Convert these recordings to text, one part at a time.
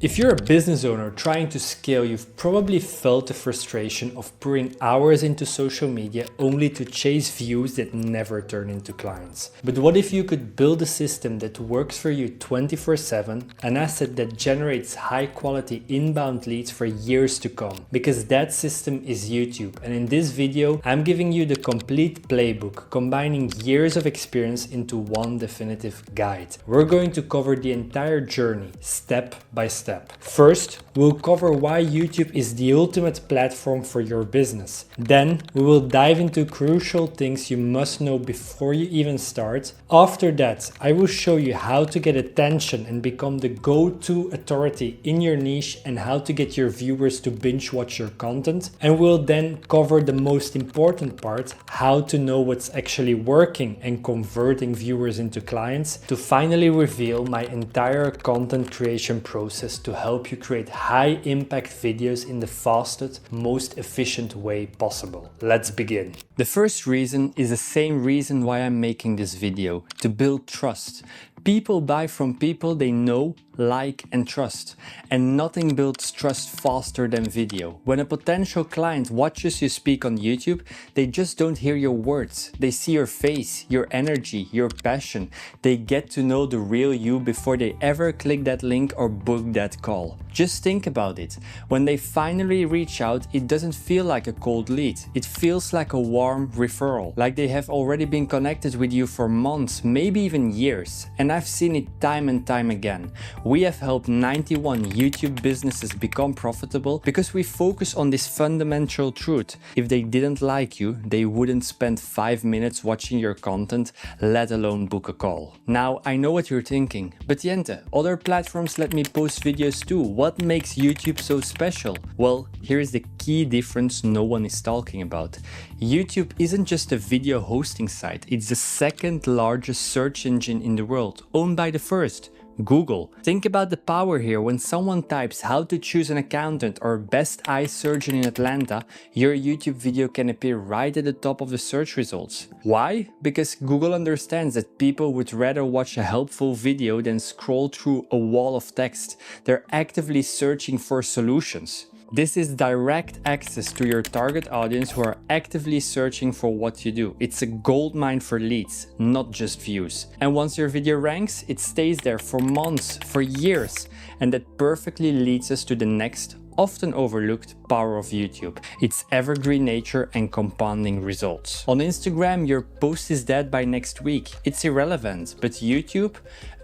If you're a business owner trying to scale, you've probably felt the frustration of pouring hours into social media only to chase views that never turn into clients. But what if you could build a system that works for you 24/7, an asset that generates high quality inbound leads for years to come? Because that system is YouTube, and in this video I'm giving you the complete playbook, combining years of experience into one definitive guide. We're going to cover the entire journey, step by step. First, we'll cover why YouTube is the ultimate platform for your business. Then, we will dive into crucial things you must know before you even start. After that, I will show you how to get attention and become the go-to authority in your niche and how to get your viewers to binge watch your content. And we'll then cover the most important part, how to know what's actually working and converting viewers into clients, to finally reveal my entire content creation process to help you create high impact videos in the fastest, most efficient way possible. Let's begin. The first reason is the same reason why I'm making this video: to build trust. People buy from people they know, like and trust, and nothing builds trust faster than video. When a potential client watches you speak on YouTube, they just don't hear your words. They see your face, your energy, your passion. They get to know the real you before they ever click that link or book that call. Just think about it. When they finally reach out, it doesn't feel like a cold lead. It feels like a warm referral, like they have already been connected with you for months, maybe even years. And I've seen it time and time again. We have helped 91 YouTube businesses become profitable because we focus on this fundamental truth. If they didn't like you, they wouldn't spend 5 minutes watching your content, let alone book a call. Now, I know what you're thinking, but Jente, other platforms let me post videos too. What makes YouTube so special? Well, here's the key difference no one is talking about. YouTube isn't just a video hosting site, it's the second largest search engine in the world, owned by the first, Google. Think about the power here. When someone types how to choose an accountant or best eye surgeon in Atlanta, your YouTube video can appear right at the top of the search results. Why? Because Google understands that people would rather watch a helpful video than scroll through a wall of text. They're actively searching for solutions. This is direct access to your target audience who are actively searching for what you do. It's a goldmine for leads, not just views. And once your video ranks, it stays there for months, for years. And that perfectly leads us to the next, often overlooked power of YouTube: its evergreen nature and compounding results. On Instagram, your post is dead by next week. It's irrelevant, but YouTube,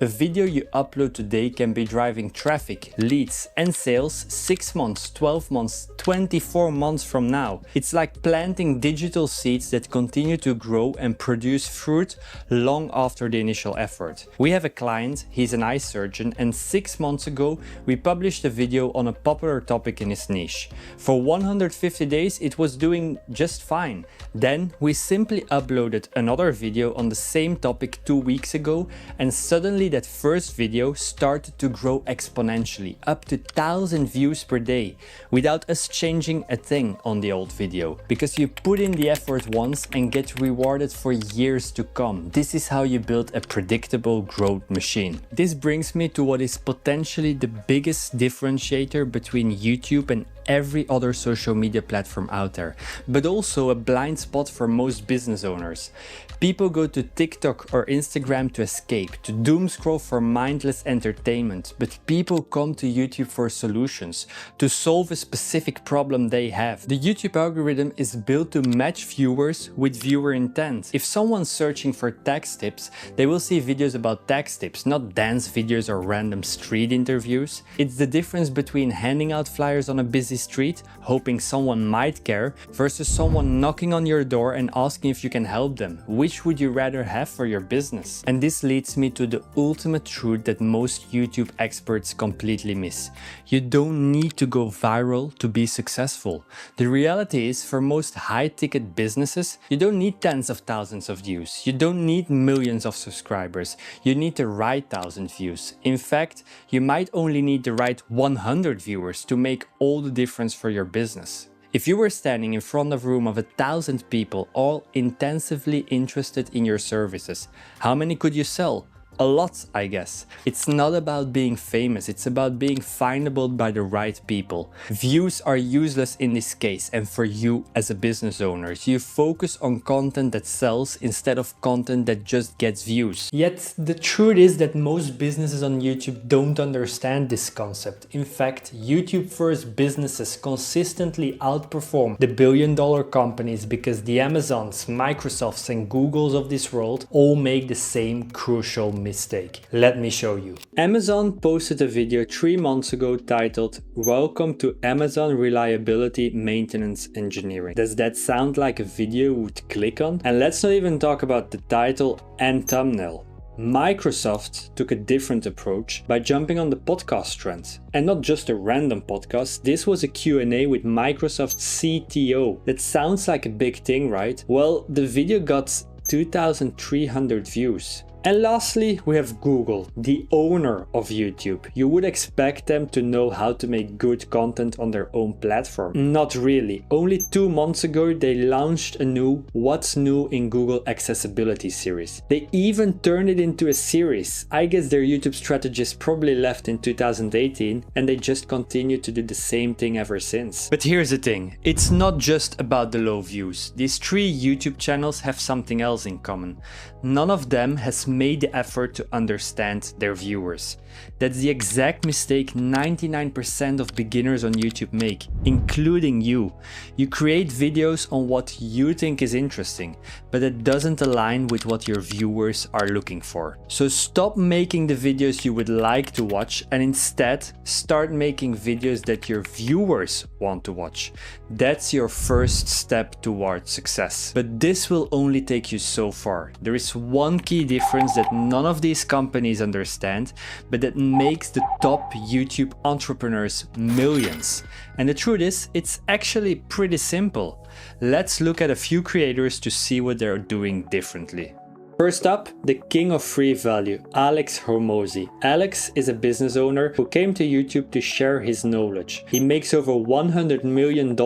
a video you upload today can be driving traffic, leads, and sales 6 months, 12 months, 24 months from now. It's like planting digital seeds that continue to grow and produce fruit long after the initial effort. We have a client, he's an eye surgeon, and 6 months ago, we published a video on a popular topic in his niche. For 150 days, it was doing just fine. Then we simply uploaded another video on the same topic 2 weeks ago, and suddenly that first video started to grow exponentially, up to 1,000 views per day, without us changing a thing on the old video. Because you put in the effort once and get rewarded for years to come. This is how you build a predictable growth machine. This brings me to what is potentially the biggest differentiator between YouTube and every other social media platform out there, but also a blind spot for most business owners. People go to TikTok or Instagram to escape, to doom scroll for mindless entertainment, but people come to YouTube for solutions, to solve a specific problem they have. The YouTube algorithm is built to match viewers with viewer intent. If someone's searching for tax tips, they will see videos about tax tips, not dance videos or random street interviews. It's the difference between handing out flyers on a busy street, hoping someone might care, versus someone knocking on your door and asking if you can help them. Which would you rather have for your business? And this leads me to the ultimate truth that most YouTube experts completely miss. You don't need to go viral to be successful. The reality is, for most high-ticket businesses, you don't need tens of thousands of views. You don't need millions of subscribers. You need the right 1,000 views. In fact, you might only need the right 100 viewers to make all the difference for your business. If you were standing in front of a room of 1,000 people, all intensively interested in your services, how many could you sell? A lot, I guess. It's not about being famous, it's about being findable by the right people. Views are useless in this case, and for you as a business owner, you focus on content that sells instead of content that just gets views. Yet the truth is that most businesses on YouTube don't understand this concept. In fact, YouTube first businesses consistently outperform the billion-dollar companies because the Amazons, Microsofts and Googles of this world all make the same crucial mistake. Let me show you. Amazon posted a video 3 months ago titled "Welcome to Amazon Reliability Maintenance Engineering." Does that sound like a video you would click on? And let's not even talk about the title and thumbnail. Microsoft took a different approach by jumping on the podcast trend. And not just a random podcast, this was a Q&A with Microsoft's CTO. That sounds like a big thing, right? Well, the video got 2,300 views. And lastly, we have Google, the owner of YouTube. You would expect them to know how to make good content on their own platform. Not really. Only 2 months ago, they launched a new What's New in Google Accessibility series. They even turned it into a series. I guess their YouTube strategist probably left in 2018 and they just continue to do the same thing ever since. But here's the thing, it's not just about the low views. These 3 YouTube channels have something else in common. None of them has made the effort to understand their viewers. That's the exact mistake 99% of beginners on YouTube make, including you. You create videos on what you think is interesting, but it doesn't align with what your viewers are looking for. So stop making the videos you would like to watch and instead start making videos that your viewers want to watch. That's your first step towards success. But this will only take you so far. There is one key difference that none of these companies understand, but that makes the top YouTube entrepreneurs millions. And the truth is, it's actually pretty simple. Let's look at a few creators to see what they're doing differently. First up, the king of free value, Alex Hormozi. Alex is a business owner who came to YouTube to share his knowledge. He makes over $100 million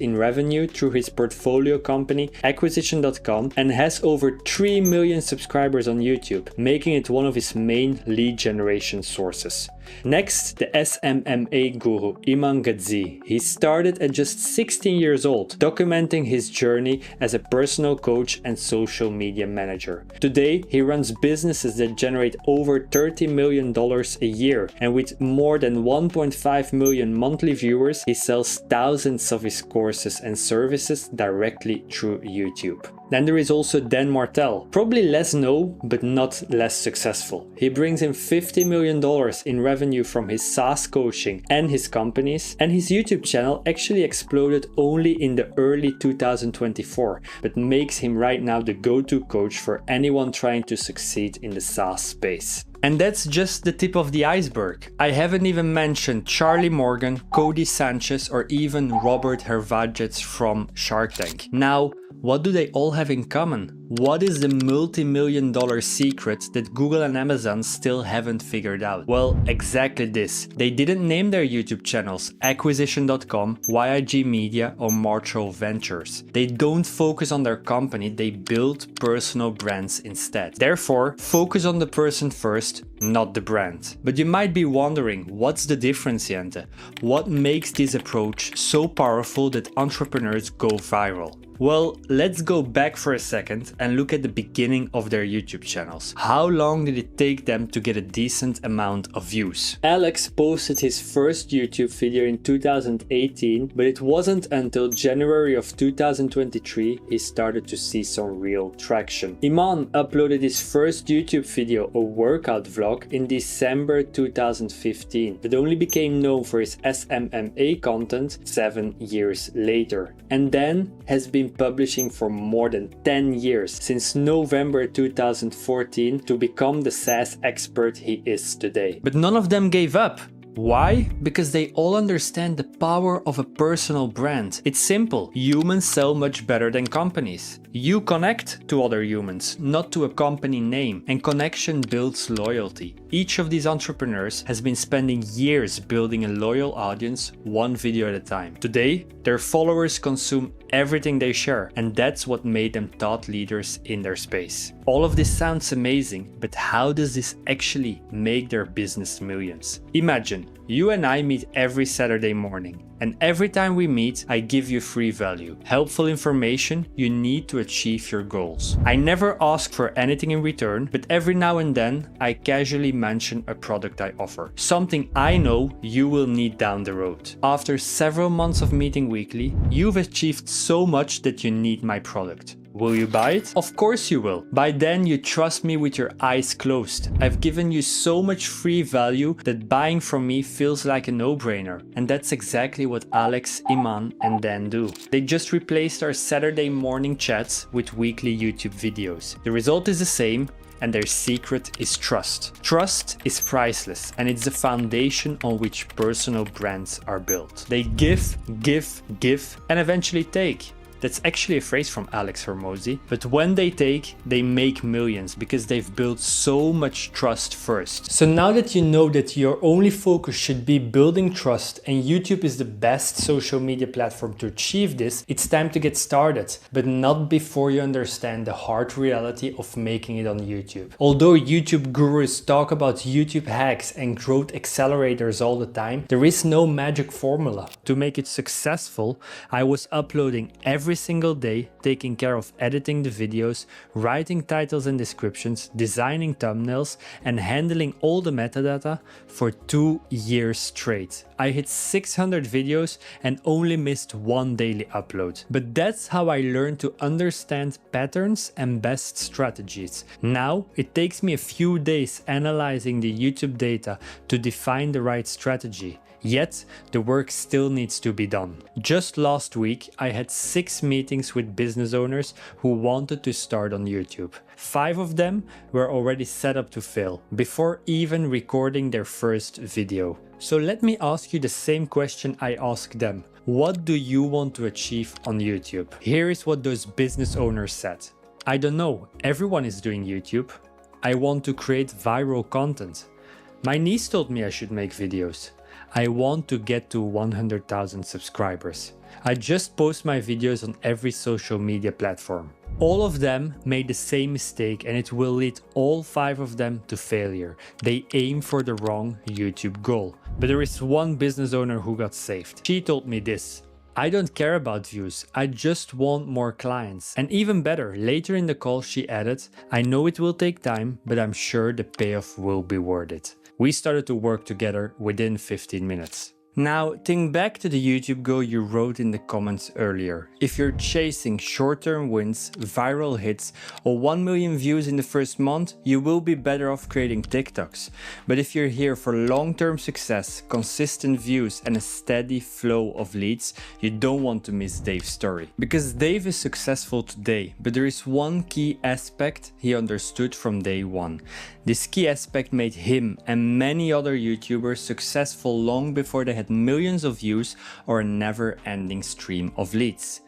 in revenue through his portfolio company, Acquisition.com, and has over 3 million subscribers on YouTube, making it one of his main lead generation sources. Next, the SMMA guru, Iman Gadzhi. He started at just 16 years old, documenting his journey as a personal coach and social media manager. Today, he runs businesses that generate over $30 million a year, and with more than 1.5 million monthly viewers, he sells thousands of his courses and services directly through YouTube. Then there is also Dan Martell, probably less known, but not less successful. He brings in $50 million in revenue from his SaaS coaching and his companies, and his YouTube channel actually exploded only in the early 2024, but makes him right now the go-to coach for anyone trying to succeed in the SaaS space. And that's just the tip of the iceberg. I haven't even mentioned Charlie Morgan, Cody Sanchez, or even Robert Hervagets from Shark Tank. Now, what do they all have in common? What is the multi-million-dollar secret that Google and Amazon still haven't figured out? Well, exactly this. They didn't name their YouTube channels Acquisition.com, YIG Media, or Marshall Ventures. They don't focus on their company, they build personal brands instead. Therefore, focus on the person first, not the brand. But you might be wondering, what's the difference, Jente? What makes this approach so powerful that entrepreneurs go viral? Well, let's go back for a second and look at the beginning of their YouTube channels. How long did it take them to get a decent amount of views? Alex posted his first YouTube video in 2018, but it wasn't until January of 2023 he started to see some real traction. Iman uploaded his first YouTube video, a workout vlog, in December 2015, but only became known for his SMMA content 7 years later, and then has been publishing for more than 10 years, since November 2014, to become the SaaS expert he is today. But none of them gave up. Why? Because they all understand the power of a personal brand. It's simple. Humans sell much better than companies. You connect to other humans, not to a company name, and connection builds loyalty. Each of these entrepreneurs has been spending years building a loyal audience, one video at a time. Today, their followers consume everything they share, and that's what made them thought leaders in their space. All of this sounds amazing, but how does this actually make their business millions? Imagine, you and I meet every Saturday morning, and every time we meet, I give you free value, helpful information you need to achieve your goals. I never ask for anything in return, but every now and then, I casually mention a product I offer, something I know you will need down the road. After several months of meeting weekly, you've achieved so much that you need my product. Will you buy it? Of course you will. By then you trust me with your eyes closed. I've given you so much free value that buying from me feels like a no-brainer. And that's exactly what Alex, Iman and Dan do. They just replaced our Saturday morning chats with weekly YouTube videos. The result is the same, and their secret is trust. Trust is priceless, and it's the foundation on which personal brands are built. They give, and eventually take. That's actually a phrase from Alex Hormozy, but when they take, they make millions because they've built so much trust first. So now that you know that your only focus should be building trust and YouTube is the best social media platform to achieve this, it's time to get started, but not before you understand the hard reality of making it on YouTube. Although YouTube gurus talk about YouTube hacks and growth accelerators all the time, there is no magic formula. To make it successful, I was uploading every single day, taking care of editing the videos, writing titles and descriptions, designing thumbnails, and handling all the metadata for 2 years straight. I hit 600 videos and only missed one daily upload. But that's how I learned to understand patterns and best strategies. Now, it takes me a few days analyzing the YouTube data to define the right strategy. Yet, the work still needs to be done. Just last week, I had 6 meetings with business owners who wanted to start on YouTube. 5 of them were already set up to fail before even recording their first video. So let me ask you the same question I asked them. What do you want to achieve on YouTube? Here is what those business owners said. I don't know, everyone is doing YouTube. I want to create viral content. My niece told me I should make videos. I want to get to 100,000 subscribers. I just post my videos on every social media platform. All of them made the same mistake and it will lead all 5 of them to failure. They aim for the wrong YouTube goal. But there is one business owner who got saved. She told me this. I don't care about views, I just want more clients. And even better, later in the call she added, I know it will take time, but I'm sure the payoff will be worth it. We started to work together within 15 minutes. Now, think back to the YouTube goal you wrote in the comments earlier. If you're chasing short-term wins, viral hits, or 1 million views in the first month, you will be better off creating TikToks. But if you're here for long-term success, consistent views, and a steady flow of leads, you don't want to miss Dave's story. Because Dave is successful today, but there is one key aspect he understood from day one. This key aspect made him and many other YouTubers successful long before they had millions of views or a never-ending stream of leads.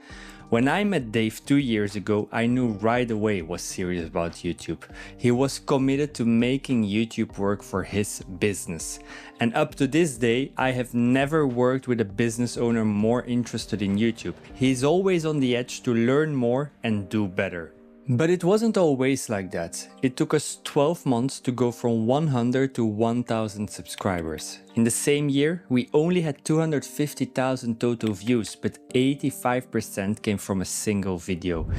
When I met Dave 2 years ago, I knew right away he was serious about YouTube. He was committed to making YouTube work for his business. And up to this day, I have never worked with a business owner more interested in YouTube. He's always on the edge to learn more and do better. But it wasn't always like that. It took us 12 months to go from 100 to 1000 subscribers. In the same year, we only had 250,000 total views, but 85% came from a single video.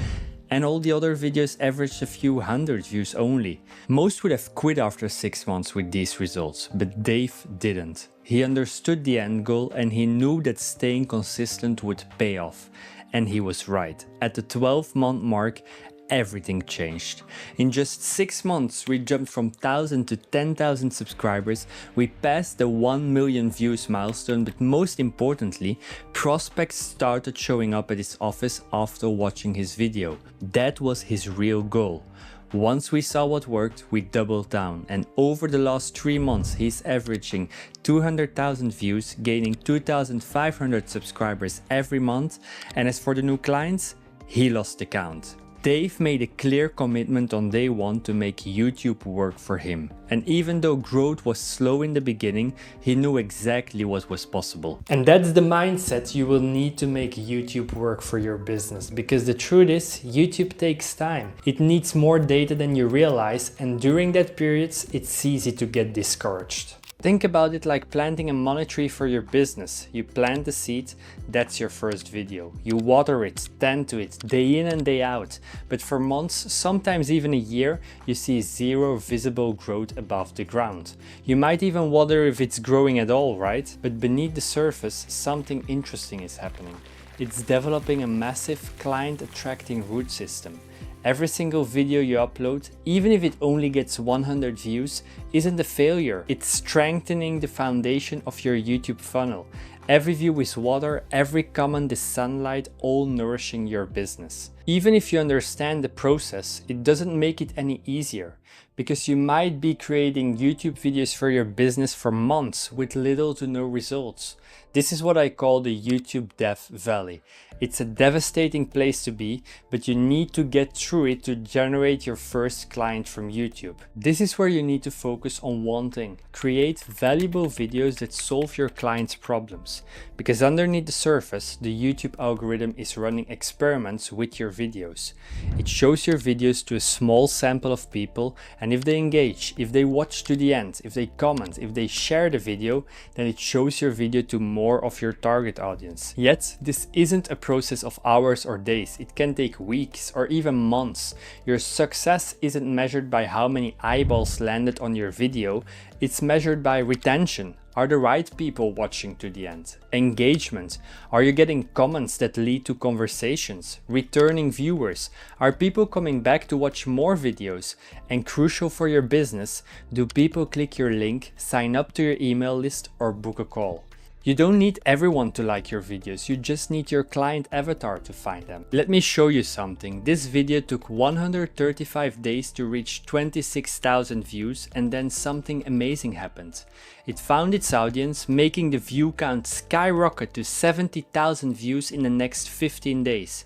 And all the other videos averaged a few hundred views only. Most would have quit after 6 months with these results, but Dave didn't. He understood the end goal and he knew that staying consistent would pay off. And he was right. At the 12-month mark, everything changed. In just 6 months, we jumped from 1,000 to 10,000 subscribers, we passed the 1 million views milestone, but most importantly, prospects started showing up at his office after watching his video. That was his real goal. Once we saw what worked, we doubled down, and over the last 3 months, he's averaging 200,000 views, gaining 2,500 subscribers every month, and as for the new clients, he lost the count. Dave made a clear commitment on day one to make YouTube work for him. And even though growth was slow in the beginning, he knew exactly what was possible. And that's the mindset you will need to make YouTube work for your business. Because the truth is, YouTube takes time. It needs more data than you realize, and during that period, it's easy to get discouraged. Think about it like planting a money tree for your business. You plant the seed, that's your first video. You water it, tend to it, day in and day out. But for months, sometimes even a year, you see zero visible growth above the ground. You might even wonder if it's growing at all, right? But beneath the surface, something interesting is happening. It's developing a massive client-attracting root system. Every single video you upload, even if it only gets 100 views, isn't a failure. It's strengthening the foundation of your YouTube funnel. Every view is water, every comment is sunlight, all nourishing your business. Even if you understand the process, it doesn't make it any easier. Because you might be creating YouTube videos for your business for months with little to no results. This is what I call the YouTube Death Valley. It's a devastating place to be, but you need to get through it to generate your first client from YouTube. This is where you need to focus on one thing. Create valuable videos that solve your clients' problems. Because underneath the surface, the YouTube algorithm is running experiments with your videos. It shows your videos to a small sample of people, and if they engage, if they watch to the end, if they comment, if they share the video, then it shows your video to more of your target audience. Yet, this isn't a process of hours or days. It can take weeks or even months. Your success isn't measured by how many eyeballs landed on your video, it's measured by retention. Are the right people watching to the end? Engagement. Are you getting comments that lead to conversations? Returning viewers. Are people coming back to watch more videos? And crucial for your business, do people click your link, sign up to your email list, or book a call? You don't need everyone to like your videos, you just need your client avatar to find them. Let me show you something. This video took 135 days to reach 26,000 views, and then something amazing happened. It found its audience, making the view count skyrocket to 70,000 views in the next 15 days.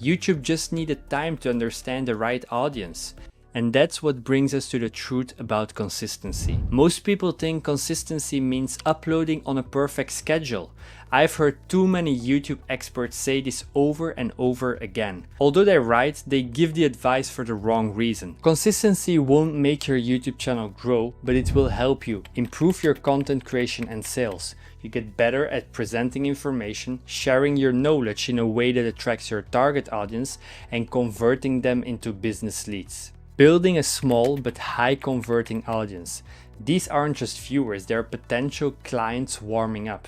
YouTube just needed time to understand the right audience. And that's what brings us to the truth about consistency. Most people think consistency means uploading on a perfect schedule. I've heard too many YouTube experts say this over and over again. Although they're right, they give the advice for the wrong reason. Consistency won't make your YouTube channel grow, but it will help you improve your content creation and sales. You get better at presenting information, sharing your knowledge in a way that attracts your target audience, and converting them into business leads. Building a small but high converting audience. These aren't just viewers, they're potential clients warming up.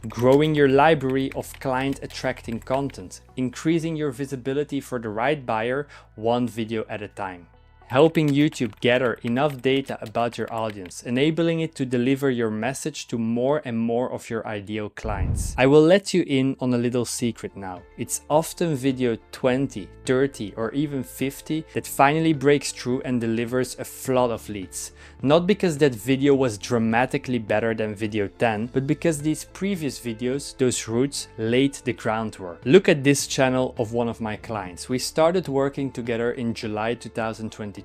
Growing your library of client attracting content. Increasing your visibility for the right buyer one video at a time. Helping YouTube gather enough data about your audience, enabling it to deliver your message to more and more of your ideal clients. I will let you in on a little secret now. It's often video 20, 30 or even 50 that finally breaks through and delivers a flood of leads. Not because that video was dramatically better than video 10, but because these previous videos, those roots, laid the groundwork. Look at this channel of one of my clients. We started working together in July 2023.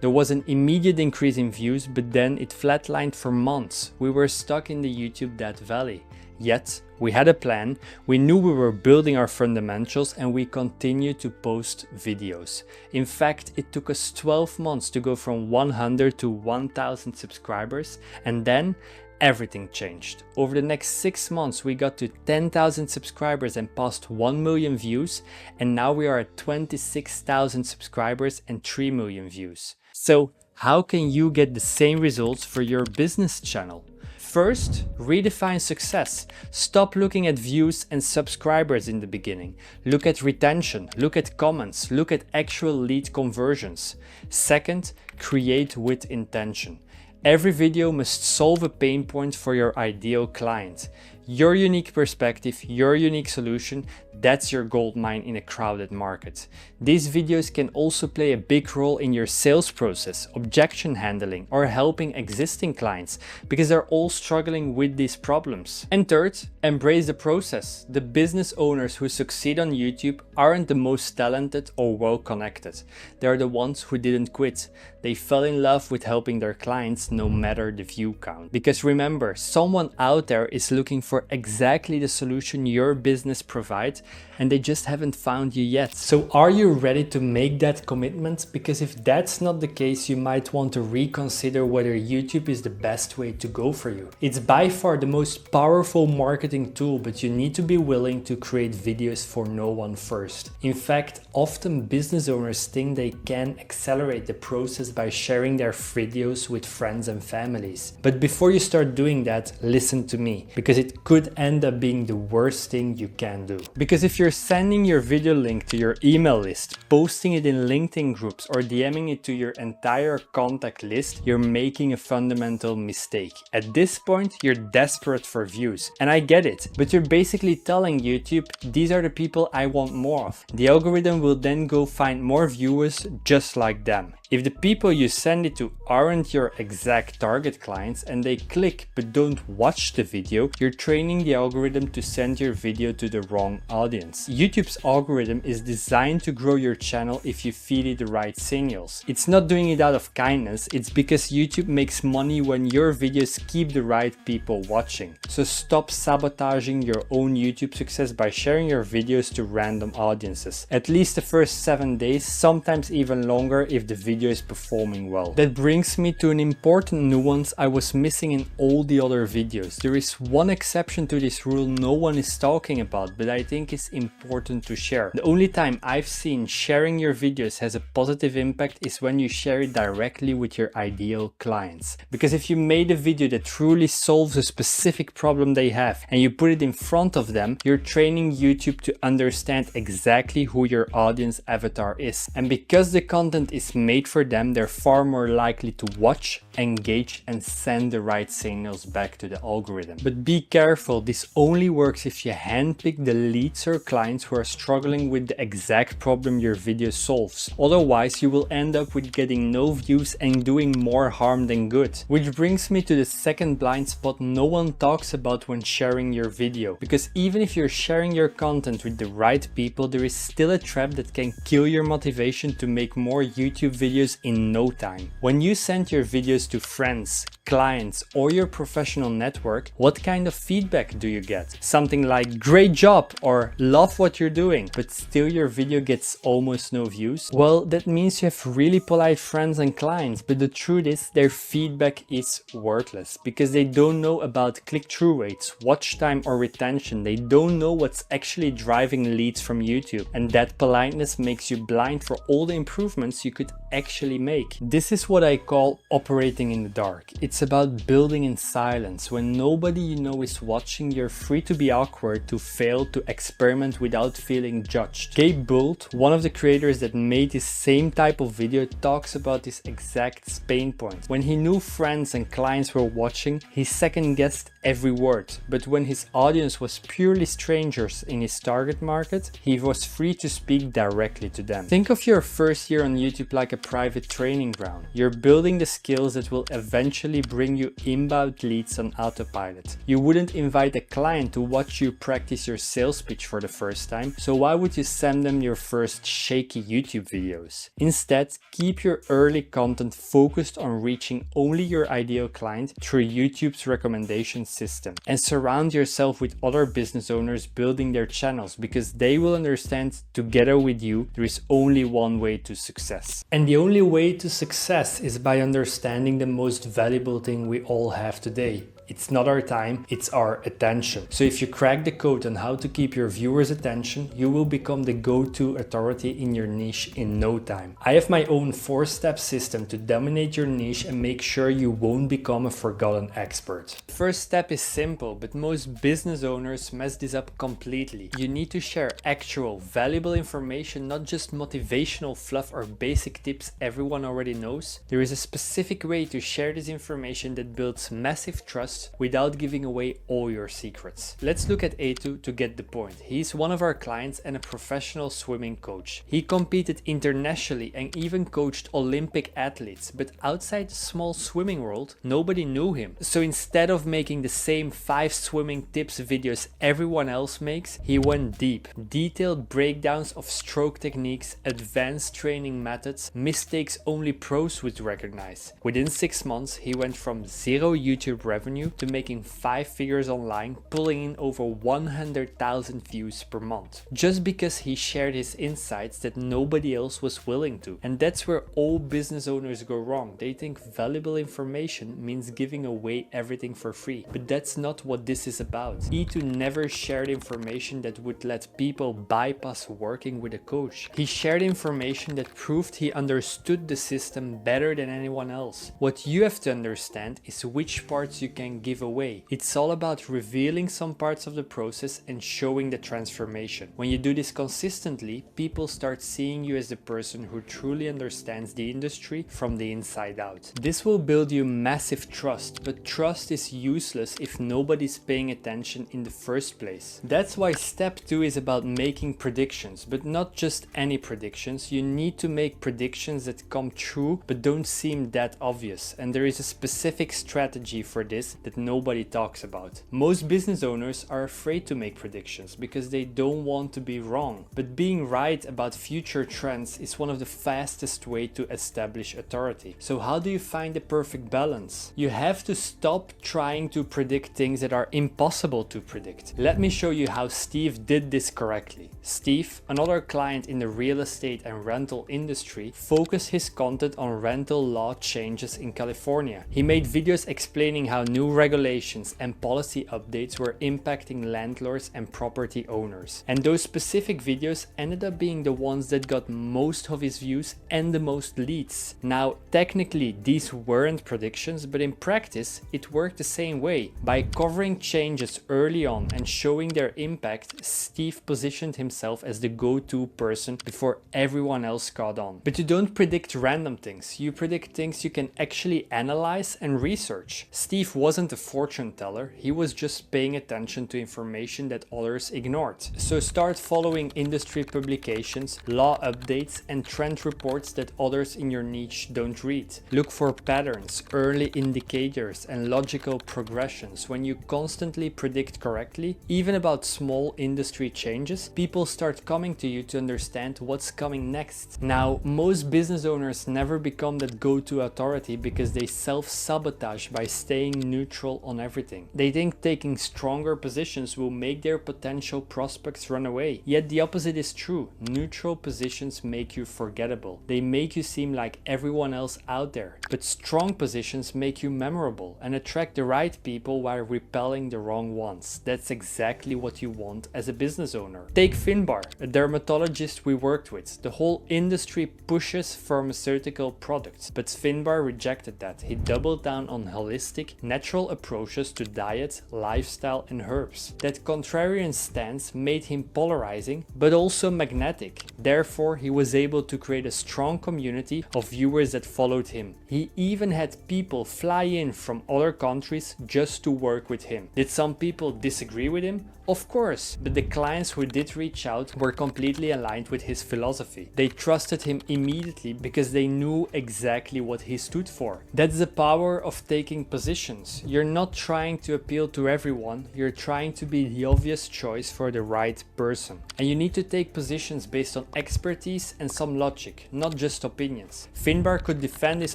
There was an immediate increase in views, but then it flatlined for months. We were stuck in the YouTube Death Valley. Yet, we had a plan, we knew we were building our fundamentals, and we continued to post videos. In fact, it took us 12 months to go from 100 to 1,000 subscribers, and then everything changed. Over the next 6 months, we got to 10,000 subscribers and passed 1 million views, and now we are at 26,000 subscribers and 3 million views. So, how can you get the same results for your business channel? First, redefine success. Stop looking at views and subscribers in the beginning. Look at retention, look at comments, look at actual lead conversions. Second, create with intention. Every video must solve a pain point for your ideal client. Your unique perspective, your unique solution, that's your gold mine in a crowded market. These videos can also play a big role in your sales process, objection handling, or helping existing clients, because they're all struggling with these problems. And third, embrace the process. The business owners who succeed on YouTube aren't the most talented or well connected. They're the ones who didn't quit. They fell in love with helping their clients no matter the view count. Because remember, someone out there is looking for exactly the solution your business provides, and they just haven't found you yet. So are you ready to make that commitment? Because if that's not the case, you might want to reconsider whether YouTube is the best way to go for you. It's by far the most powerful marketing tool, but you need to be willing to create videos for no one first. In fact, often business owners think they can accelerate the process by sharing their videos with friends and families. But before you start doing that, listen to me, because it could end up being the worst thing you can do. Because if you're sending your video link to your email list, posting it in LinkedIn groups, or DMing it to your entire contact list, you're making a fundamental mistake. At this point, you're desperate for views. And I get it, but you're basically telling YouTube, these are the people I want more of. The algorithm will then go find more viewers just like them. If the people you send it to aren't your exact target clients and they click but don't watch the video, you're training the algorithm to send your video to the wrong audience. YouTube's algorithm is designed to grow your channel if you feed it the right signals. It's not doing it out of kindness, it's because YouTube makes money when your videos keep the right people watching. So stop sabotaging your own YouTube success by sharing your videos to random audiences. At least the first 7 days, sometimes even longer if the video is performing well. That brings me to an important nuance I was missing in all the other videos. There is one exception to this rule no one is talking about, but I think is important to share. The only time I've seen sharing your videos has a positive impact is when you share it directly with your ideal clients. Because if you made a video that truly solves a specific problem they have and you put it in front of them, you're training YouTube to understand exactly who your audience avatar is. And because the content is made for them, they're far more likely to watch, engage, and send the right signals back to the algorithm. But be careful, this only works if you handpick the leads or clients who are struggling with the exact problem your video solves. Otherwise, you will end up with getting no views and doing more harm than good. Which brings me to the second blind spot no one talks about when sharing your video. Because even if you're sharing your content with the right people, there is still a trap that can kill your motivation to make more YouTube videos in no time. When you send your videos to friends, clients, or your professional network, what kind of feedback do you get? Something like great job or love what you're doing, but still your video gets almost no views? Well, that means you have really polite friends and clients, but the truth is their feedback is worthless because they don't know about click-through rates, watch time, or retention. They don't know what's actually driving leads from YouTube, and that politeness makes you blind for all the improvements you could actually make. This is what I call operating in the dark. It's about building in silence. When nobody you know is watching, you're free to be awkward, to fail, to experiment without feeling judged. Gabe Bult, one of the creators that made this same type of video, talks about this exact pain point. When he knew friends and clients were watching, he second-guessed every word. But when his audience was purely strangers in his target market, he was free to speak directly to them. Think of your first year on YouTube like a private training ground. You're building the skills that will eventually bring you inbound leads on autopilot. You wouldn't invite a client to watch you practice your sales pitch for the first time, so why would you send them your first shaky YouTube videos? Instead, keep your early content focused on reaching only your ideal client through YouTube's recommendation system, and surround yourself with other business owners building their channels, because they will understand together with you there is only one way to success. And the only way to success is by understanding the most valuable thing we all have today. It's not our time, it's our attention. So if you crack the code on how to keep your viewers' attention, you will become the go-to authority in your niche in no time. I have my own 4-step system to dominate your niche and make sure you won't become a forgotten expert. The first step is simple, but most business owners mess this up completely. You need to share actual, valuable information, not just motivational fluff or basic tips everyone already knows. There is a specific way to share this information that builds massive trust most without giving away all your secrets. Let's look at Etu to get the point. He's one of our clients and a professional swimming coach. He competed internationally and even coached Olympic athletes, but outside the small swimming world, nobody knew him. So instead of making the same 5 swimming tips videos everyone else makes, he went deep. Detailed breakdowns of stroke techniques, advanced training methods, mistakes only pros would recognize. Within 6 months, he went from 0 YouTube revenue to making 5 figures online, pulling in over 100,000 views per month. Just because he shared his insights that nobody else was willing to. And that's where all business owners go wrong. They think valuable information means giving away everything for free. But that's not what this is about. Etu never shared information that would let people bypass working with a coach. He shared information that proved he understood the system better than anyone else. What you have to understand is which parts you can give away. It's all about revealing some parts of the process and showing the transformation. When you do this consistently, people start seeing you as the person who truly understands the industry from the inside out. This will build you massive trust, but trust is useless if nobody's paying attention in the first place. That's why step 2 is about making predictions, but not just any predictions. You need to make predictions that come true but don't seem that obvious, and there is a specific strategy for this that nobody talks about. Most business owners are afraid to make predictions because they don't want to be wrong, but being right about future trends is one of the fastest way to establish authority. So how do you find the perfect balance? You have to stop trying to predict things that are impossible to predict. Let me show you how Steve did this correctly. Steve, another client in the real estate and rental industry, focused his content on rental law changes in California. He made videos explaining how new regulations and policy updates were impacting landlords and property owners. And those specific videos ended up being the ones that got most of his views and the most leads. Now, technically these weren't predictions, but in practice it worked the same way. By covering changes early on and showing their impact, Steve positioned himself as the go-to person before everyone else caught on. But you don't predict random things, you predict things you can actually analyze and research. Steve wasn't a fortune teller, he was just paying attention to information that others ignored. So start following industry publications, law updates and trend reports that others in your niche don't read. Look for patterns, early indicators and logical progressions. When you constantly predict correctly, even about small industry changes, people start coming to you to understand what's coming next. Now, most business owners never become that go-to authority because they self-sabotage by staying neutral on everything. They think taking stronger positions will make their potential prospects run away. Yet the opposite is true. Neutral positions make you forgettable. They make you seem like everyone else out there. But strong positions make you memorable and attract the right people while repelling the wrong ones. That's exactly what you want as a business owner. Take Finbar, a dermatologist we worked with. The whole industry pushes pharmaceutical products, but Finbar rejected that. He doubled down on holistic, natural approaches to diet, lifestyle and herbs. That contrarian stance made him polarizing, but also magnetic. Therefore, he was able to create a strong community of viewers that followed him. He even had people fly in from other countries just to work with him. Did some people disagree with him? Of course, but the clients who did reach out were completely aligned with his philosophy. They trusted him immediately because they knew exactly what he stood for. That's the power of taking positions. You're not trying to appeal to everyone, you're trying to be the obvious choice for the right person. And you need to take positions based on expertise and some logic, not just opinions. Finbar could defend his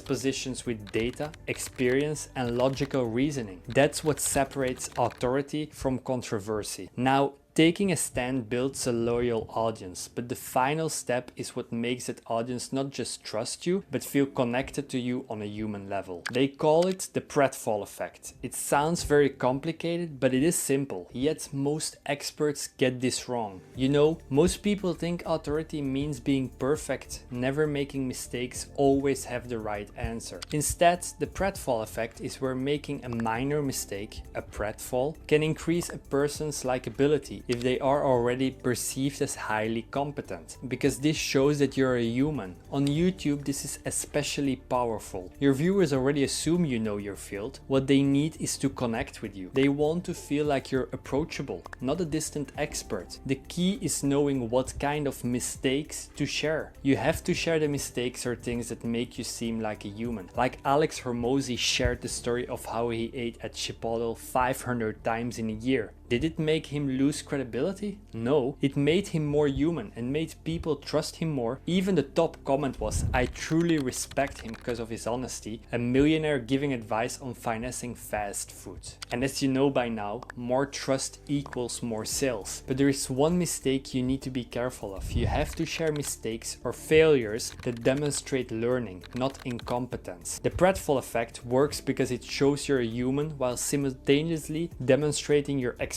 positions with data, experience and logical reasoning. That's what separates authority from controversy. Now, taking a stand builds a loyal audience, but the final step is what makes that audience not just trust you, but feel connected to you on a human level. They call it the Prattfall effect. It sounds very complicated, but it is simple, yet most experts get this wrong. You know, most people think authority means being perfect, never making mistakes, always have the right answer. Instead, the Prattfall effect is where making a minor mistake, a pratfall, can increase a person's likability if they are already perceived as highly competent, because this shows that you're a human. On YouTube, this is especially powerful. Your viewers already assume you know your field. What they need is to connect with you. They want to feel like you're approachable, not a distant expert. The key is knowing what kind of mistakes to share. You have to share the mistakes or things that make you seem like a human. Like Alex Hormozi shared the story of how he ate at Chipotle 500 times in a year. Did it make him lose credibility? No, it made him more human and made people trust him more. Even the top comment was, "I truly respect him because of his honesty, a millionaire giving advice on financing fast food." And as you know by now, more trust equals more sales. But there is one mistake you need to be careful of. You have to share mistakes or failures that demonstrate learning, not incompetence. The Prattfall effect works because it shows you're a human while simultaneously demonstrating your expertise.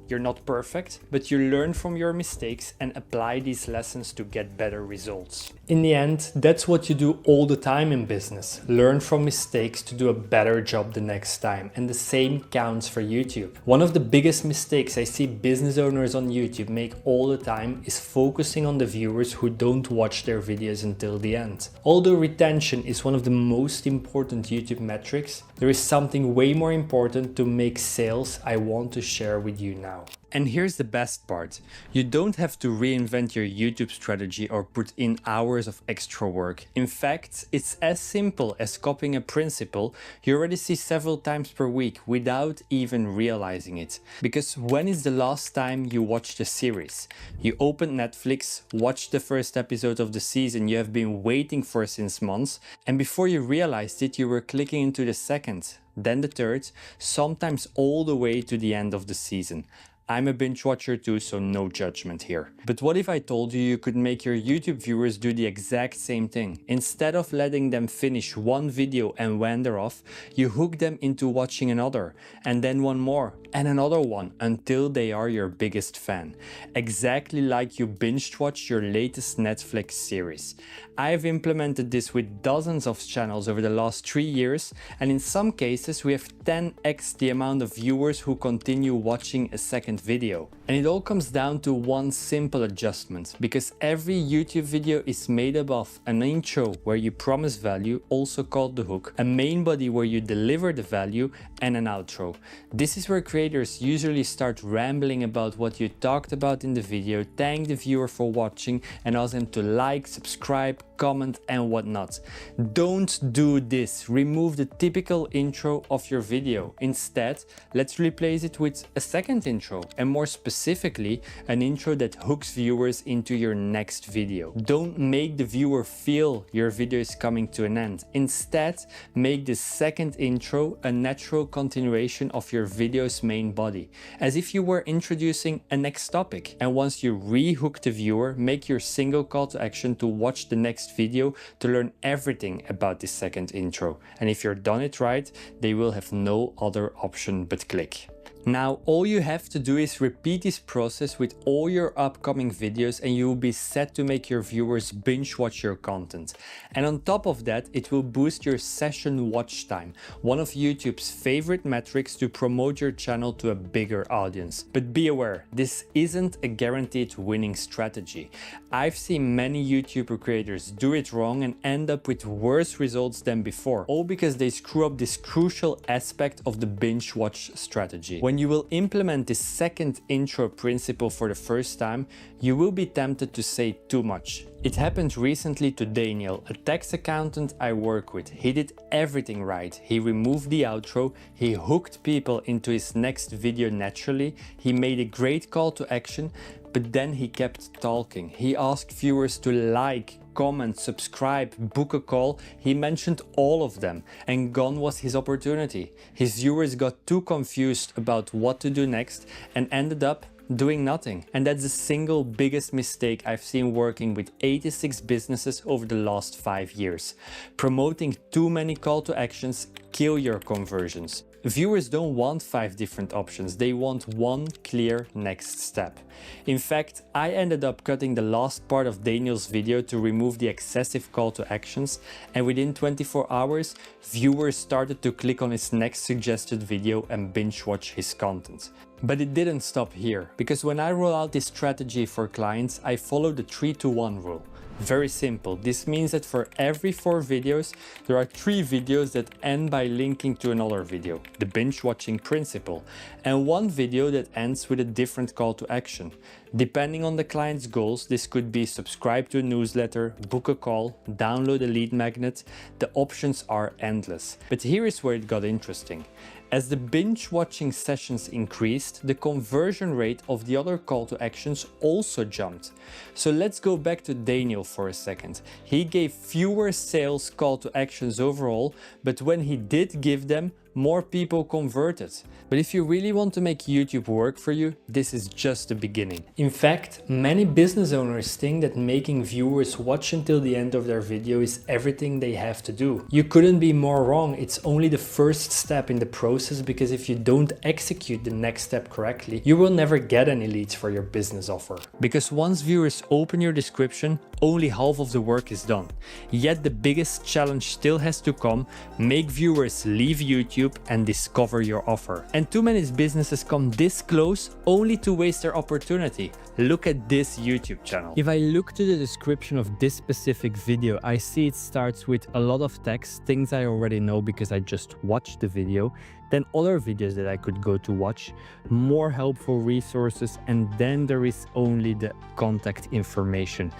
You're not perfect, but you learn from your mistakes and apply these lessons to get better results. In the end, that's what you do all the time in business. Learn from mistakes to do a better job the next time. And the same counts for YouTube. One of the biggest mistakes I see business owners on YouTube make all the time is focusing on the viewers who don't watch their videos until the end. Although retention is one of the most important YouTube metrics, there is something way more important to make sales I want to share with you now. And here's the best part. You don't have to reinvent your YouTube strategy or put in hours of extra work. In fact, it's as simple as copying a principle you already see several times per week without even realizing it. Because when is the last time you watched a series? You opened Netflix, watched the first episode of the season you have been waiting for since months, and before you realized it, you were clicking into the second, then the third, sometimes all the way to the end of the season. I'm a binge watcher too, so no judgment here. But what if I told you you could make your YouTube viewers do the exact same thing? Instead of letting them finish one video and wander off, you hook them into watching another, and then one more, and another one, until they are your biggest fan. Exactly like you binge-watch your latest Netflix series. I've implemented this with dozens of channels over the last 3 years, and in some cases we have 10x the amount of viewers who continue watching a second video. And it all comes down to one simple adjustment, because every YouTube video is made up of an intro where you promise value, also called the hook, a main body where you deliver the value, and an outro. This is where creators usually start rambling about what you talked about in the video, thank the viewer for watching, and ask them to like, subscribe, comment and whatnot. Don't do this. Remove the typical intro of your video. Instead, let's replace it with a second intro, and more specifically, an intro that hooks viewers into your next video. Don't make the viewer feel your video is coming to an end. Instead, make the second intro a natural continuation of your video's main body, as if you were introducing a next topic. And once you re-hook the viewer, make your single call to action to watch the next video to learn everything about this second intro. And if you're done it right, they will have no other option but click. Now, all you have to do is repeat this process with all your upcoming videos and you will be set to make your viewers binge watch your content. And on top of that, it will boost your session watch time, one of YouTube's favorite metrics to promote your channel to a bigger audience. But be aware, this isn't a guaranteed winning strategy. I've seen many YouTuber creators do it wrong and end up with worse results than before, all because they screw up this crucial aspect of the binge watch strategy. When you will implement this second intro principle for the first time, you will be tempted to say too much. It happened recently to Daniel, a tax accountant I work with. He did everything right. He removed the outro, he hooked people into his next video naturally, he made a great call to action, but then he kept talking. He asked viewers to like, comment, subscribe, book a call. He mentioned all of them, and gone was his opportunity. His viewers got too confused about what to do next and ended up doing nothing. And that's the single biggest mistake I've seen working with 86 businesses over the last 5 years. Promoting too many call to actions kill your conversions. Viewers don't want 5 different options, they want one clear next step. In fact, I ended up cutting the last part of Daniel's video to remove the excessive call to actions, and within 24 hours, viewers started to click on his next suggested video and binge watch his content. But it didn't stop here, because when I roll out this strategy for clients, I follow the 3-to-1 rule. Very simple. This means that for every 4 videos, there are 3 videos that end by linking to another video, the binge watching principle, and 1 video that ends with a different call to action. Depending on the client's goals, this could be subscribe to a newsletter, book a call, download a lead magnet. The options are endless. But here is where it got interesting. As the binge watching sessions increased, the conversion rate of the other call to actions also jumped. So let's go back to Daniel for a second. He gave fewer sales call to actions overall, but when he did give them, more people converted. But if you really want to make YouTube work for you, this is just the beginning. In fact, many business owners think that making viewers watch until the end of their video is everything they have to do. You couldn't be more wrong. It's only the first step in the process, because if you don't execute the next step correctly, you will never get any leads for your business offer. Because once viewers open your description, only half of the work is done. Yet the biggest challenge still has to come: make viewers leave YouTube and discover your offer. And too many businesses come this close only to waste their opportunity. Look at this YouTube channel. If I look to the description of this specific video, I see it starts with a lot of text, things I already know because I just watched the video, then other videos that I could go to watch, more helpful resources, and then there is only the contact information.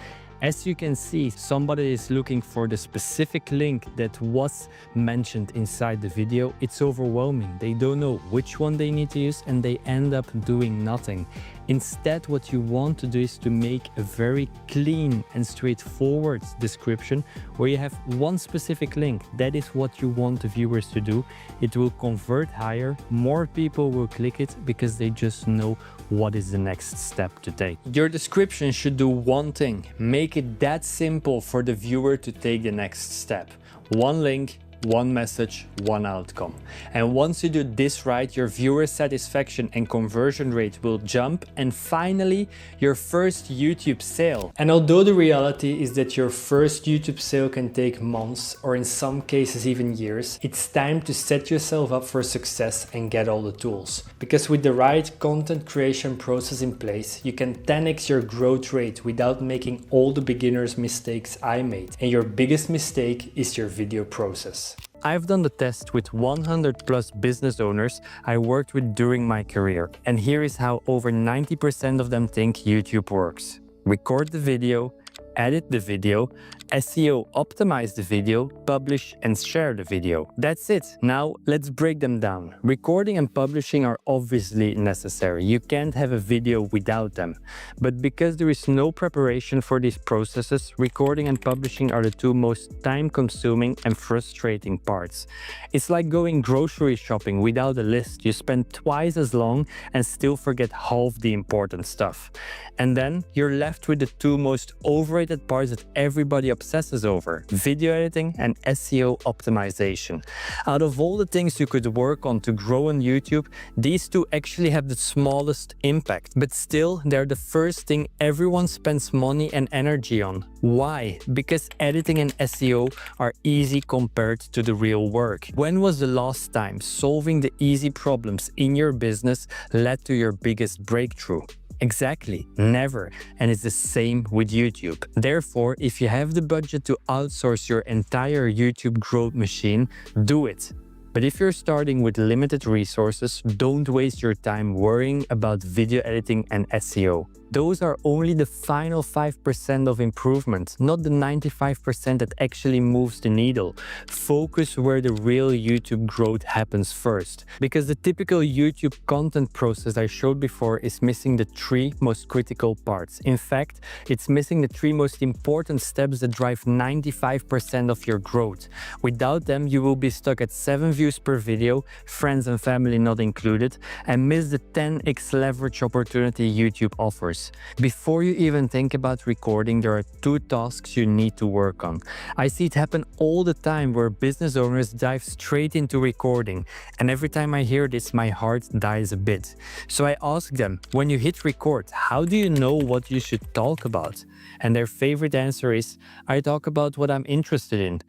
As you can see, somebody is looking for the specific link that was mentioned inside the video. It's overwhelming. They don't know which one they need to use and they end up doing nothing. Instead, what you want to do is to make a very clean and straightforward description where you have one specific link. That is what you want the viewers to do. It will convert higher. More people will click it because they just know what is the next step to take. Your description should do one thing: make it that simple for the viewer to take the next step. One link, one message, one outcome. And once you do this right, your viewer satisfaction and conversion rate will jump, and finally your first YouTube sale. And although the reality is that your first YouTube sale can take months, or in some cases even years, it's time to set yourself up for success and get all the tools. Because with the right content creation process in place, you can 10x your growth rate without making all the beginner's mistakes I made. And your biggest mistake is your video process. I've done the test with 100 plus business owners I worked with during my career, and here is how over 90% of them think YouTube works. Record the video, edit the video, SEO optimize the video, publish and share the video. That's it. Now let's break them down. Recording and publishing are obviously necessary. You can't have a video without them. But because there is no preparation for these processes, recording and publishing are the 2 most time-consuming and frustrating parts. It's like going grocery shopping without a list. You spend twice as long and still forget half the important stuff. And then you're left with the 2 most overrated parts that everybody obsesses over: video editing and SEO optimization. Out of all the things you could work on to grow on YouTube, these 2 actually have the smallest impact, but still they're the first thing everyone spends money and energy on. Why? Because editing and SEO are easy compared to the real work. When was the last time solving the easy problems in your business led to your biggest breakthrough? Exactly, never. And it's the same with YouTube. Therefore, if you have the budget to outsource your entire YouTube growth machine, do it. But if you're starting with limited resources, don't waste your time worrying about video editing and SEO. Those are only the final 5% of improvement, not the 95% that actually moves the needle. Focus where the real YouTube growth happens first. Because the typical YouTube content process I showed before is missing the 3 most critical parts. In fact, it's missing the 3 most important steps that drive 95% of your growth. Without them, you will be stuck at 7 views per video, friends and family not included, and miss the 10x leverage opportunity YouTube offers. Before you even think about recording, there are 2 tasks you need to work on. I see it happen all the time where business owners dive straight into recording, and every time I hear this, my heart dies a bit. So I ask them, when you hit record, how do you know what you should talk about? And their favorite answer is, I talk about what I'm interested in.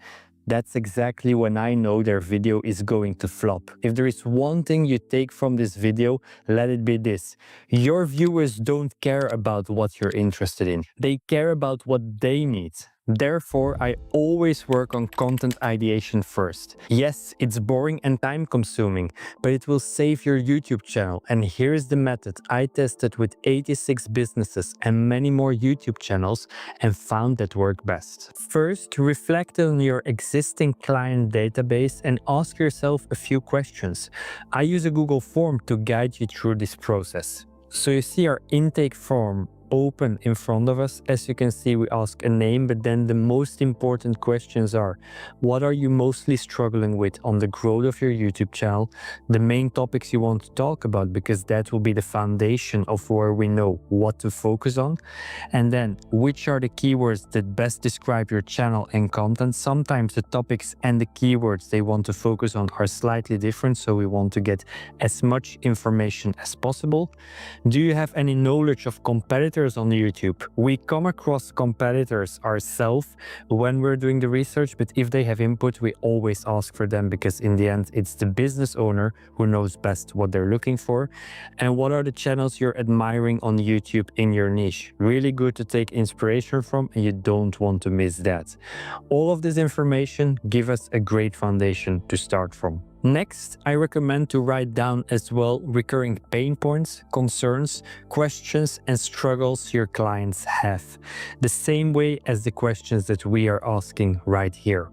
that's exactly when I know their video is going to flop. If there is one thing you take from this video, let it be this. Your viewers don't care about what you're interested in. They care about what they need. Therefore, I always work on content ideation first. Yes, it's boring and time consuming, but it will save your YouTube channel. And here's the method I tested with 86 businesses and many more YouTube channels and found that work best. First, reflect on your existing client database and ask yourself a few questions. I use a Google form to guide you through this process. So you see our intake form open in front of us. As you can see, we ask a name, but then the most important questions are: what are you mostly struggling with on the growth of your YouTube channel? The main topics you want to talk about, because that will be the foundation of where we know what to focus on. And then, which are the keywords that best describe your channel and content? Sometimes the topics and the keywords they want to focus on are slightly different, so we want to get as much information as possible. Do you have any knowledge of competitors on YouTube? We come across competitors ourselves when we're doing the research, but if they have input, we always ask for them, because in the end, it's the business owner who knows best what they're looking for. And what are the channels you're admiring on YouTube in your niche? Really good to take inspiration from, and you don't want to miss that. All of this information give us a great foundation to start from. Next, I recommend to write down as well recurring pain points, concerns, questions, and struggles your clients have, the same way as the questions that we are asking right here.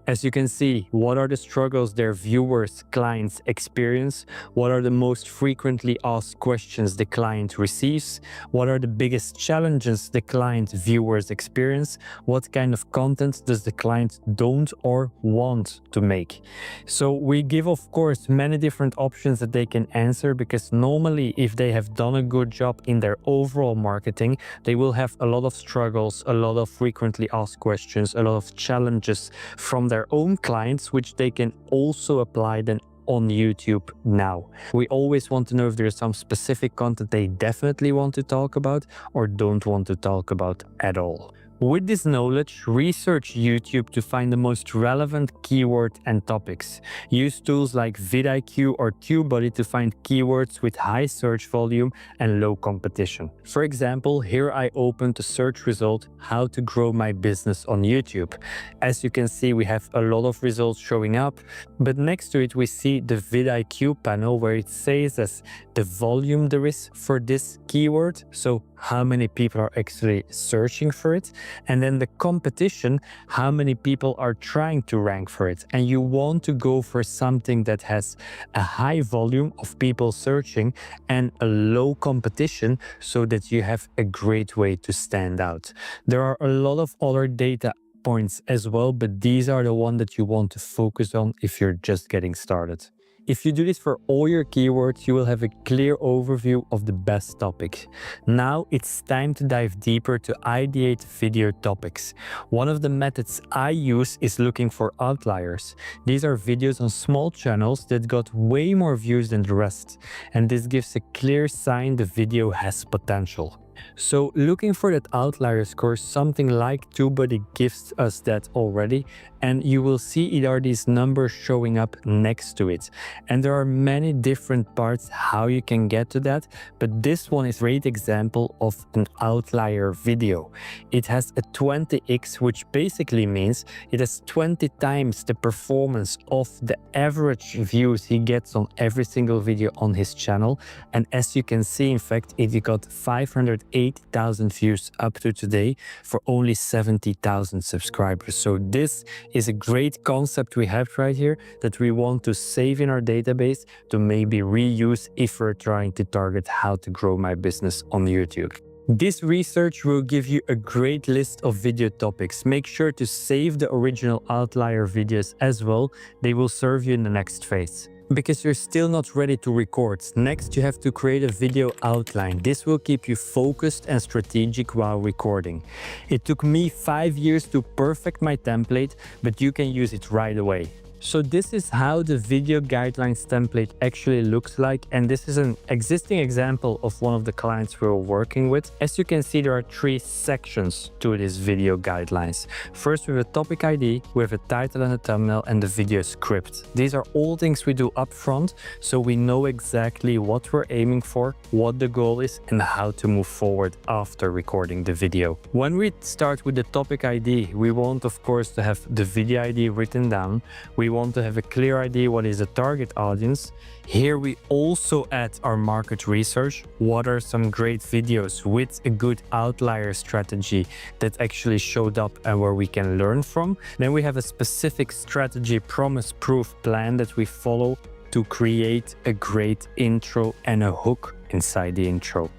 As you can see, what are the struggles their viewers, clients experience? What are the most frequently asked questions the client receives? What are the biggest challenges the client viewers experience? What kind of content does the client don't or want to make? So we give, of course, many different options that they can answer, because normally if they have done a good job in their overall marketing, they will have a lot of struggles, a lot of frequently asked questions, a lot of challenges from their own clients, which they can also apply then on YouTube now. We always want to know if there's some specific content they definitely want to talk about or don't want to talk about at all. With this knowledge, research YouTube to find the most relevant keyword and topics. Use tools like vidIQ or tubebuddy to find keywords with high search volume and low competition. For example, here I opened the search result, how to grow my business on YouTube. As you can see, we have a lot of results showing up, but next to it we see the vidIQ panel where it says as the volume there is for this keyword, so how many people are actually searching for it, and then the competition, how many people are trying to rank for it. And you want to go for something that has a high volume of people searching and a low competition, so that you have a great way to stand out. There are a lot of other data points as well, but these are the ones that you want to focus on if you're just getting started. If you do this for all your keywords, you will have a clear overview of the best topics. Now it's time to dive deeper to ideate video topics. One of the methods I use is looking for outliers. These are videos on small channels that got way more views than the rest, and this gives a clear sign the video has potential. So looking for that outlier score, something like tubebuddy gives us that already, and you will see it are these numbers showing up next to it. And there are many different parts how you can get to that, but this one is a great example of an outlier video. It has a 20x, which basically means it has 20 times the performance of the average views he gets on every single video on his channel. And as you can see, in fact, it got 508,000 views up to today for only 70,000 subscribers. So this is a great concept we have right here that we want to save in our database to maybe reuse if we're trying to target how to grow my business on YouTube. This research will give you a great list of video topics. Make sure to save the original outlier videos as well. They will serve you in the next phase. Because you're still not ready to record, next you have to create a video outline. This will keep you focused and strategic while recording. It took me 5 years to perfect my template, but you can use it right away. So this is how the video guidelines template actually looks like, and this is an existing example of one of the clients we're working with. As you can see, there are 3 sections to this video guidelines. First, we have a topic ID, we have a title and a thumbnail, and the video script. These are all things we do up front, so we know exactly what we're aiming for, what the goal is, and how to move forward after recording the video. When we start with the topic ID, we want, of course, to have the video ID written down. We want to have a clear idea what is the target audience. Here we also add our market research. What are some great videos with a good outlier strategy that actually showed up and where we can learn from. Then we have a specific strategy promise proof plan that we follow to create a great intro and a hook inside the intro.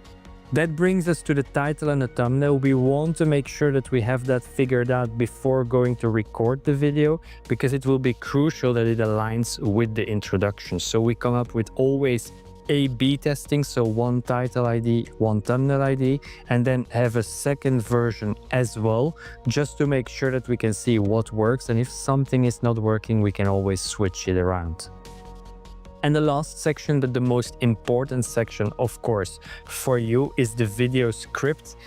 That brings us to the title and the thumbnail. We want to make sure that we have that figured out before going to record the video, because it will be crucial that it aligns with the introduction. So we come up with always A/B testing, so one title ID, one thumbnail ID, and then have a second version as well, just to make sure that we can see what works, and if something is not working, we can always switch it around. And the last section, but the most important section, of course, for you is the video script.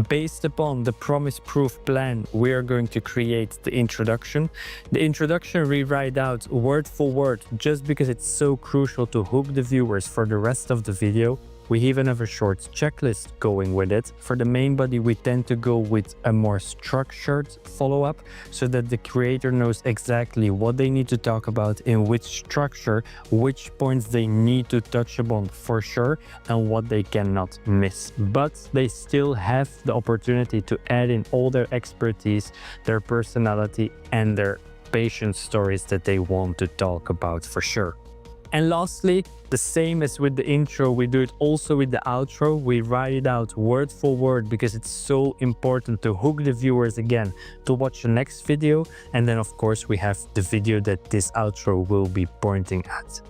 Based upon the promise proof plan, we are going to create the introduction. The introduction we write out word for word, just because it's so crucial to hook the viewers for the rest of the video. We even have a short checklist going with it. For the main body, we tend to go with a more structured follow-up so that the creator knows exactly what they need to talk about, in which structure, which points they need to touch upon for sure, and what they cannot miss. But they still have the opportunity to add in all their expertise, their personality, and their patient stories that they want to talk about for sure. And lastly, the same as with the intro, we do it also with the outro. We write it out word for word because it's so important to hook the viewers again to watch the next video. And then of course we have the video that this outro will be pointing at.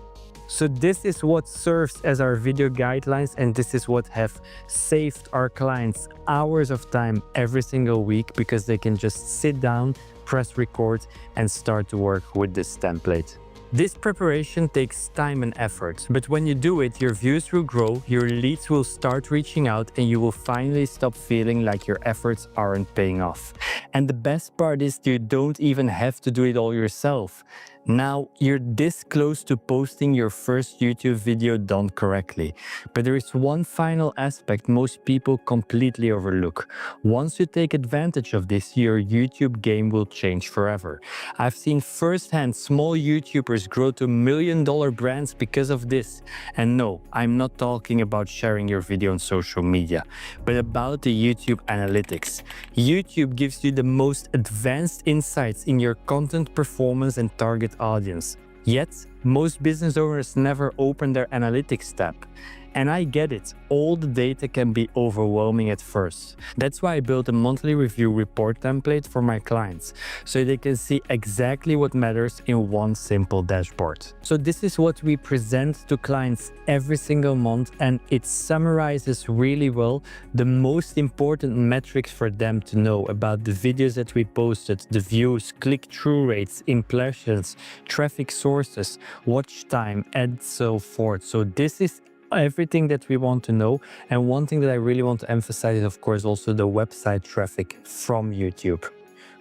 So this is what serves as our video guidelines, and this is what have saved our clients hours of time every single week, because they can just sit down, press record, and start to work with this template. This preparation takes time and effort, but when you do it, your views will grow, your leads will start reaching out, and you will finally stop feeling like your efforts aren't paying off. And the best part is you don't even have to do it all yourself. Now, you're this close to posting your first YouTube video done correctly. But there is one final aspect most people completely overlook. Once you take advantage of this, your YouTube game will change forever. I've seen firsthand small YouTubers grow to $1 million brands because of this. And no, I'm not talking about sharing your video on social media, but about the YouTube analytics. YouTube gives you the most advanced insights in your content performance and target audience. Yet, most business owners never open their analytics tab. And I get it, all the data can be overwhelming at first. That's why I built a monthly review report template for my clients, so they can see exactly what matters in one simple dashboard. So this is what we present to clients every single month, and it summarizes really well the most important metrics for them to know about the videos that we posted, the views, click-through rates, impressions, traffic sources, watch time, and so forth. So this is everything that we want to know. And one thing that I really want to emphasize is, of course, also the website traffic from YouTube.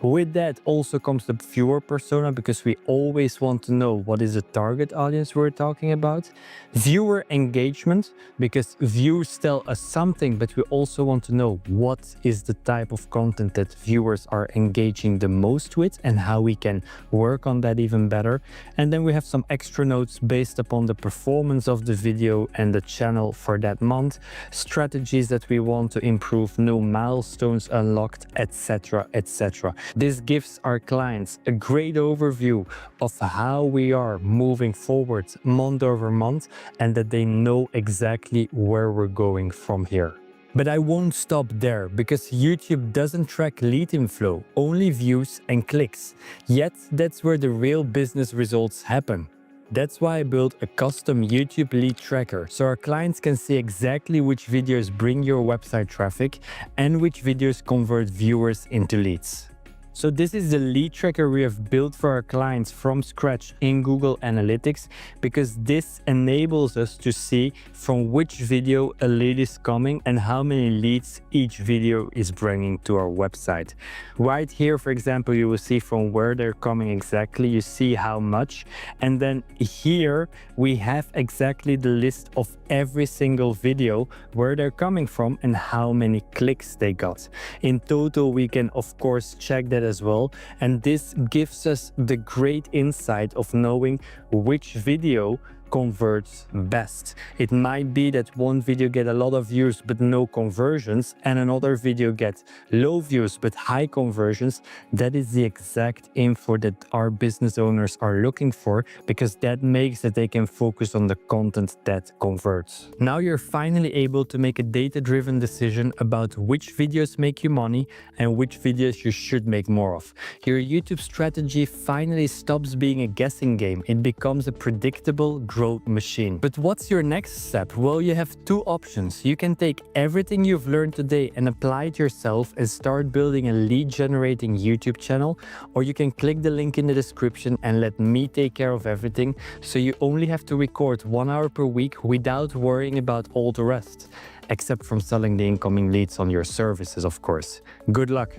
With that also comes the viewer persona, because we always want to know what is the target audience we're talking about. Viewer engagement, because views tell us something, but we also want to know what is the type of content that viewers are engaging the most with and how we can work on that even better. And then we have some extra notes based upon the performance of the video and the channel for that month, strategies that we want to improve, new milestones unlocked, etc., etc. This gives our clients a great overview of how we are moving forward month over month, and that they know exactly where we're going from here. But I won't stop there, because YouTube doesn't track lead inflow, only views and clicks. Yet that's where the real business results happen. That's why I built a custom YouTube lead tracker, so our clients can see exactly which videos bring your website traffic and which videos convert viewers into leads. So this is the lead tracker we have built for our clients from scratch in Google Analytics, because this enables us to see from which video a lead is coming and how many leads each video is bringing to our website. Right here, for example, you will see from where they're coming exactly, you see how much, and then here we have exactly the list of every single video, where they're coming from and how many clicks they got. In total, we can of course check that as well, and this gives us the great insight of knowing which video converts best. It might be that one video get a lot of views but no conversions, and another video gets low views but high conversions. That is the exact info that our business owners are looking for, because that makes that they can focus on the content that converts. Now you're finally able to make a data-driven decision about which videos make you money and which videos you should make more of. Your YouTube strategy finally stops being a guessing game. It becomes a predictable growth machine. But what's your next step? Well, you have two options. You can take everything you've learned today and apply it yourself and start building a lead generating YouTube channel, or you can click the link in the description and let me take care of everything, so you only have to record 1 hour per week without worrying about all the rest, except from selling the incoming leads on your services, of course. Good luck.